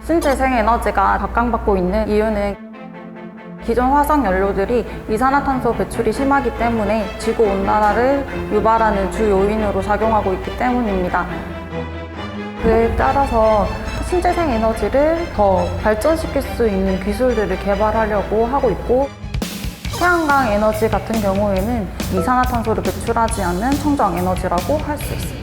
신재생 에너지가 각광받고 있는 이유는 기존 화석 연료들이 이산화탄소 배출이 심하기 때문에 지구온난화를 유발하는 주 요인으로 작용하고 있기 때문입니다. 그에 따라서 신재생 에너지를 더 발전시킬 수 있는 기술들을 개발하려고 하고 있고, 태양광 에너지 같은 경우에는 이산화탄소를 배출하지 않는 청정 에너지라고 할 수 있습니다.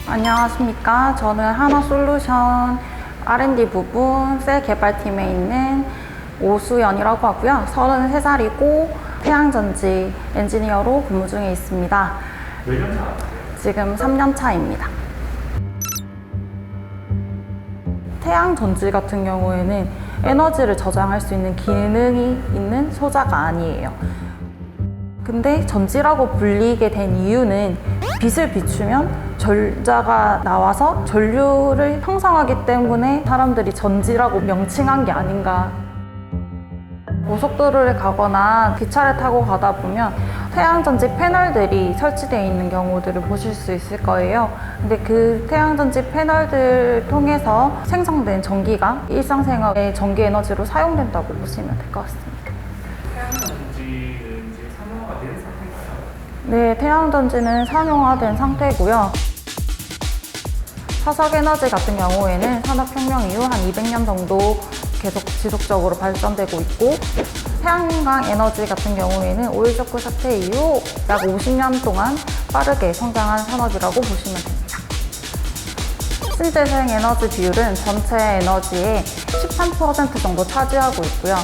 안녕하십니까. 저는 하나솔루션 R&D 부분 셀 개발팀에 있는 오수연이라고 하고요. 33살이고 태양전지 엔지니어로 근무 중에 있습니다. 몇 년 차? 지금 3년 차입니다. 태양전지 같은 경우에는 에너지를 저장할 수 있는 기능이 있는 소자가 아니에요. 근데 전지라고 불리게 된 이유는 빛을 비추면 전자가 나와서 전류를 형성하기 때문에 사람들이 전지라고 명칭한 게 아닌가. 고속도로를 가거나 기차를 타고 가다 보면 태양전지 패널들이 설치되어 있는 경우들을 보실 수 있을 거예요. 근데 그 태양전지 패널들 통해서 생성된 전기가 일상생활의 전기 에너지로 사용된다고 보시면 될 것 같습니다. 태양전지는 이제 상용화가 된 상태인가요? 네, 태양전지는 상용화된 상태고요. 화석에너지 같은 경우에는 산업혁명 이후 한 200년 정도 계속 지속적으로 발전되고 있고, 태양광 에너지 같은 경우에는 오일쇼크 사태 이후 약 50년 동안 빠르게 성장한 산업이라고 보시면 됩니다. 신재생 에너지 비율은 전체 에너지의 13% 정도 차지하고 있고요.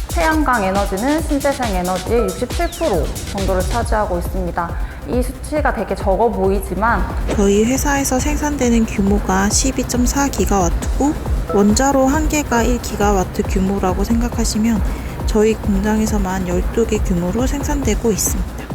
태양광 에너지는 신재생 에너지의 67% 정도를 차지하고 있습니다. 이 수치가 되게 적어 보이지만 저희 회사에서 생산되는 규모가 12.4기가와트고 원자로 1개가 1기가와트 규모라고 생각하시면 저희 공장에서만 12개 규모로 생산되고 있습니다.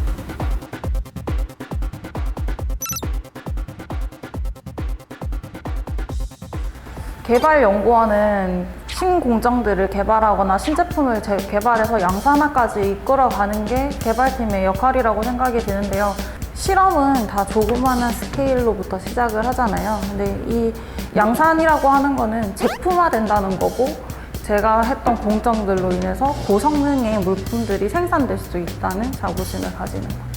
개발연구원은 신공정들을 개발하거나 신제품을 개발해서 양산화까지 이끌어가는 게 개발팀의 역할이라고 생각이 드는데요. 실험은 다 조그마한 스케일로부터 시작을 하잖아요. 근데 이 양산이라고 하는 거는 제품화된다는 거고, 제가 했던 공정들로 인해서 고성능의 물품들이 생산될 수 있다는 자부심을 가지는 거예요.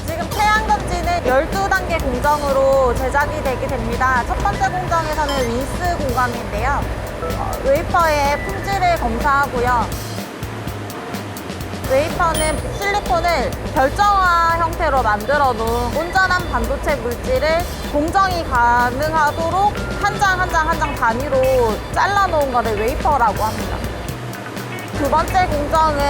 지금 태양전지는 12단계 공정으로 제작이 되게 됩니다. 첫 번째 공정에서는 윈스 공감인데요. 웨이퍼의 품질을 검사하고요. 웨이퍼는 실리콘을 결정화 형태로 만들어 놓은 온전한 반도체 물질을 공정이 가능하도록 한 장 한 장 한 장 단위로 잘라 놓은 거를 웨이퍼라고 합니다. 두 번째 공정은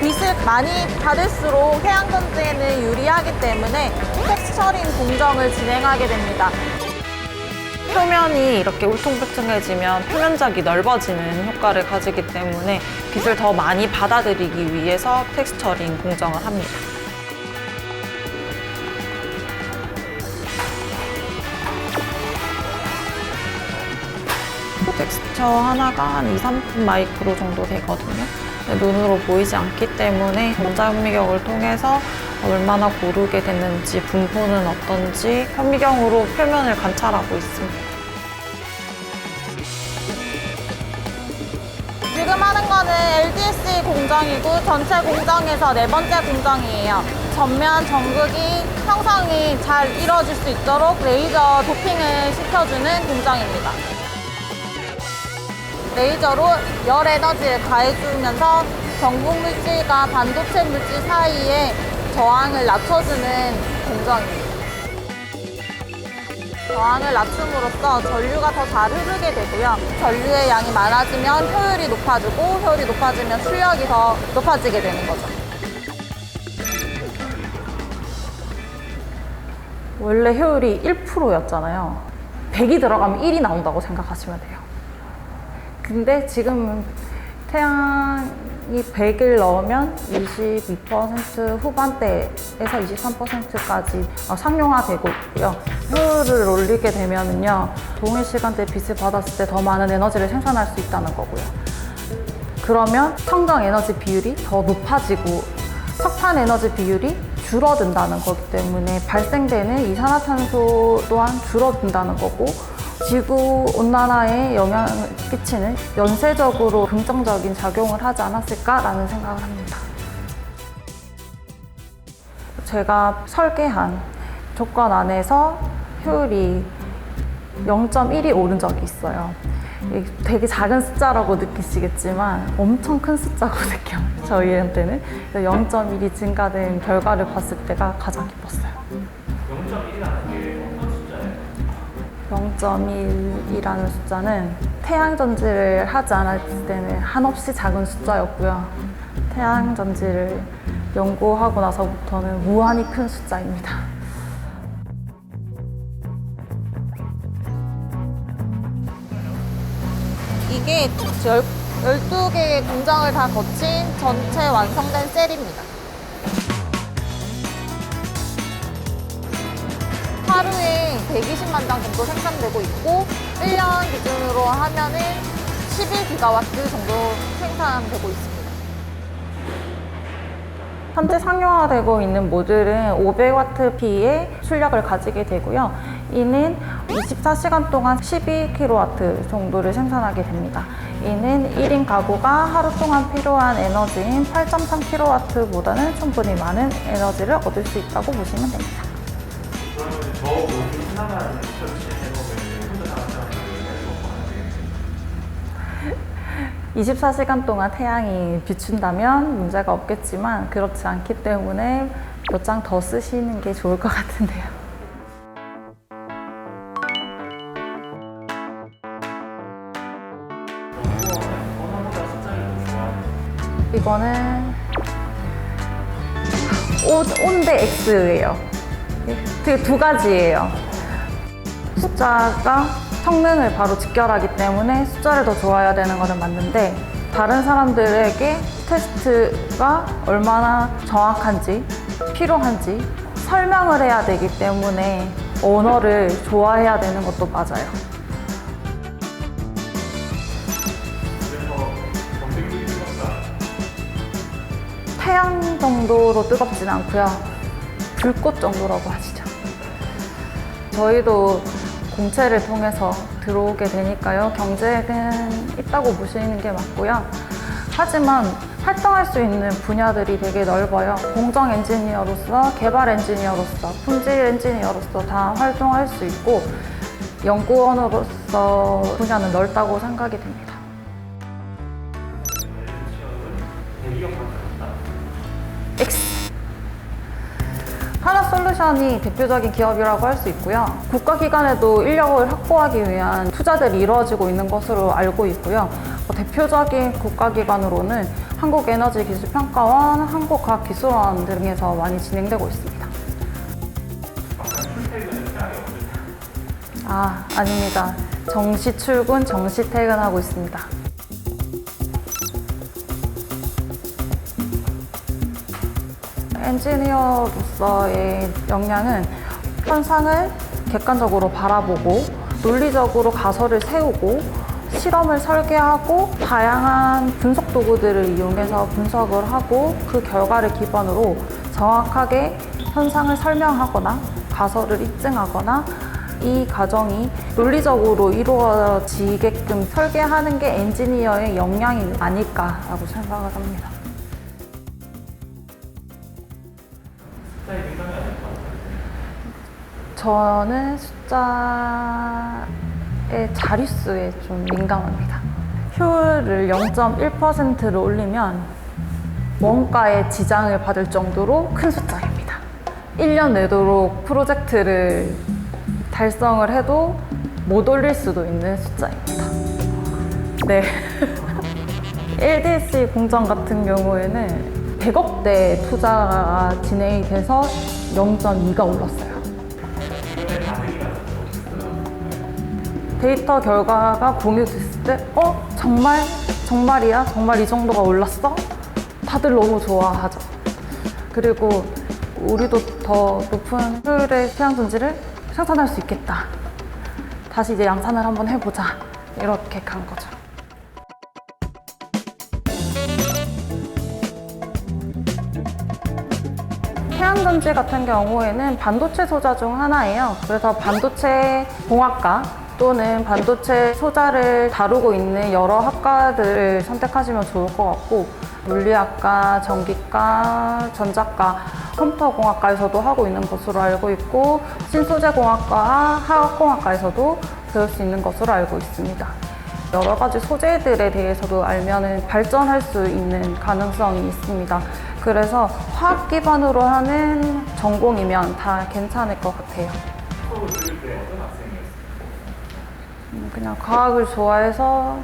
빛을 많이 받을수록 태양전지에는 유리하기 때문에 텍스처링 공정을 진행하게 됩니다. 표면이 이렇게 울퉁불퉁해지면 표면적이 넓어지는 효과를 가지기 때문에 빛을 더 많이 받아들이기 위해서 텍스처링 공정을 합니다. 텍스처 하나가 한 2-3분 마이크로 정도 되거든요. 눈으로 보이지 않기 때문에 원자현미경을 통해서 얼마나 고르게 됐는지, 분포는 어떤지 현미경으로 표면을 관찰하고 있습니다. 지금 하는 거는 LDSE 공정이고 전체 공정에서 네 번째 공정이에요. 전면 전극이 형성이 잘 이루어질 수 있도록 레이저 도핑을 시켜주는 공정입니다. 레이저로 열 에너지를 가해주면서 전극 물질과 반도체 물질 사이에 저항을 낮춰주는 공정입니다. 저항을 낮춤으로써 전류가 더 잘 흐르게 되고요. 전류의 양이 많아지면 효율이 높아지고, 효율이 높아지면 출력이 더 높아지게 되는 거죠. 원래 효율이 1%였잖아요. 100이 들어가면 1이 나온다고 생각하시면 돼요. 근데 지금 태양이 100을 넣으면 22% 후반대에서 23%까지 상용화되고 있고요. 효율을 올리게 되면은요, 동일 시간대 빛을 받았을 때 더 많은 에너지를 생산할 수 있다는 거고요. 그러면 청정 에너지 비율이 더 높아지고 석탄 에너지 비율이 줄어든다는 거기 때문에 발생되는 이산화탄소 또한 줄어든다는 거고, 지구 온난화에 영향을 끼치는 연쇄적으로 긍정적인 작용을 하지 않았을까라는 생각을 합니다. 제가 설계한 조건 안에서 효율이 0.1이 오른 적이 있어요. 되게 작은 숫자라고 느끼시겠지만 엄청 큰 숫자고 느껴요, 저희한테는. 0.1이 증가된 결과를 봤을 때가 가장 기뻤어요. 0.1이라는 게 어떤 숫자예요? 0.1이라는 숫자는 태양전지를 하지 않았을 때는 한없이 작은 숫자였고요. 태양전지를 연구하고 나서부터는 무한히 큰 숫자입니다. 이게 12개의 공정을 다 거친 전체 완성된 셀입니다. 하루에 120만 장 정도 생산되고 있고 1년 기준으로 하면은 11기가와트 정도 생산되고 있습니다. 현재 상용화되고 있는 모듈은 500Wp의 출력을 가지게 되고요. 이는 24시간 동안 12kW 정도를 생산하게 됩니다. 이는 1인 가구가 하루 동안 필요한 에너지인 8.3kW보다는 충분히 많은 에너지를 얻을 수 있다고 보시면 됩니다. 그러면 저 모듈 하나만 설치해보면 혼자 나가는 게 24시간 동안 태양이 비춘다면 문제가 없겠지만 그렇지 않기 때문에 몇 장 더 쓰시는 게 좋을 것 같은데요. 이거는 O 대 X예요. 되게 두 가지예요. 숫자가 성능을 바로 직결하기 때문에 숫자를 더 좋아야 되는 것은 맞는데, 다른 사람들에게 테스트가 얼마나 정확한지 필요한지 설명을 해야 되기 때문에 언어를 좋아해야 되는 것도 맞아요. 태양 정도로 뜨겁진 않고요. 불꽃 정도라고 하시죠. 저희도 공채를 통해서 들어오게 되니까요. 경쟁은 있다고 보시는 게 맞고요. 하지만 활동할 수 있는 분야들이 되게 넓어요. 공정 엔지니어로서, 개발 엔지니어로서, 품질 엔지니어로서 다 활동할 수 있고 연구원으로서 분야는 넓다고 생각이 됩니다. X. 하나솔루션이 대표적인 기업이라고 할 수 있고요. 국가기관에도 인력을 확보하기 위한 투자들이 이루어지고 있는 것으로 알고 있고요. 대표적인 국가기관으로는 한국에너지기술평가원, 한국과학기술원 등에서 많이 진행되고 있습니다. 아닙니다. 정시 출근, 정시 퇴근하고 있습니다. 엔지니어로서의 역량은 현상을 객관적으로 바라보고 논리적으로 가설을 세우고 실험을 설계하고 다양한 분석 도구들을 이용해서 분석을 하고 그 결과를 기반으로 정확하게 현상을 설명하거나 가설을 입증하거나 이 과정이 논리적으로 이루어지게끔 설계하는 게 엔지니어의 역량이 아닐까라고 생각을 합니다. 저는 숫자의 자릿수에 좀 민감합니다. 효율을 0.1%를 올리면 원가에 지장을 받을 정도로 큰 숫자입니다. 1년 내도록 프로젝트를 달성을 해도 못 올릴 수도 있는 숫자입니다. 네. LDC 공정 같은 경우에는 100억대 투자가 진행이 돼서 0.2가 올랐어요. 데이터 결과가 공유됐을 때 정말이야? 정말 이 정도가 올랐어? 다들 너무 좋아하죠. 그리고 우리도 더 높은 효율의 태양전지를 생산할 수 있겠다. 다시 이제 양산을 한번 해보자. 이렇게 간 거죠. 태양전지 같은 경우에는 반도체 소자 중 하나예요. 그래서 반도체 공학과 또는 반도체 소자를 다루고 있는 여러 학과들을 선택하시면 좋을 것 같고, 물리학과, 전기과, 전자과, 컴퓨터공학과에서도 하고 있는 것으로 알고 있고, 신소재공학과, 화학공학과에서도 배울 수 있는 것으로 알고 있습니다. 여러 가지 소재들에 대해서도 알면 발전할 수 있는 가능성이 있습니다. 그래서 화학 기반으로 하는 전공이면 다 괜찮을 것 같아요. 수업을 들을 때 어떤 학생이었어요? 그냥 과학을 좋아해서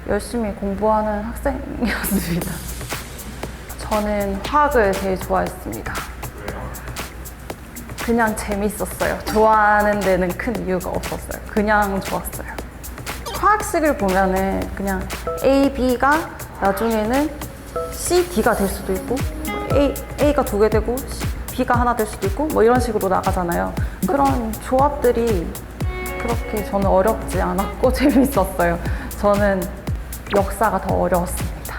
열심히 공부하는 학생이었습니다. 저는 화학을 제일 좋아했습니다. 왜요? 그냥 재밌었어요. 좋아하는 데는 큰 이유가 없었어요. 그냥 좋았어요. 화학식을 보면은 그냥 A, B가 나중에는 C, D가 될 수도 있고, A가 2개 되고 B가 하나 될 수도 있고, 뭐 이런 식으로 나가잖아요. 그런 조합들이 그렇게 저는 어렵지 않았고 재밌었어요. 저는 역사가 더 어려웠습니다.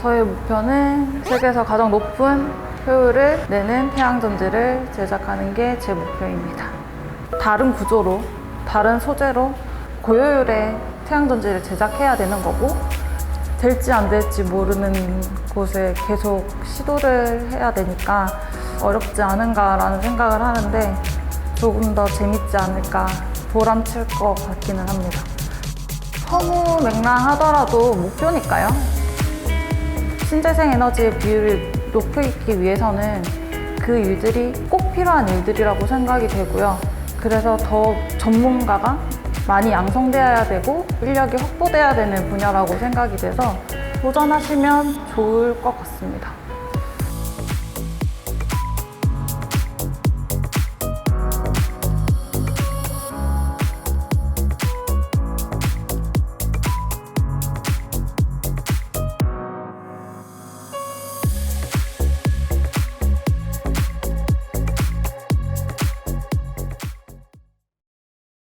저의 목표는 세계에서 가장 높은 효율을 내는 태양전지를 제작하는 게 제 목표입니다. 다른 구조로, 다른 소재로 고효율의 태양전지를 제작해야 되는 거고, 될지 안 될지 모르는 곳에 계속 시도를 해야 되니까 어렵지 않은가라는 생각을 하는데, 조금 더 재밌지 않을까, 보람칠 것 같기는 합니다. 허무맹랑하더라도 목표니까요. 신재생 에너지의 비율을 높이기 위해서는 그 일들이 꼭 필요한 일들이라고 생각이 되고요. 그래서 더 전문가가 많이 양성되어야 되고 인력이 확보돼야 되는 분야라고 생각이 돼서 도전하시면 좋을 것 같습니다.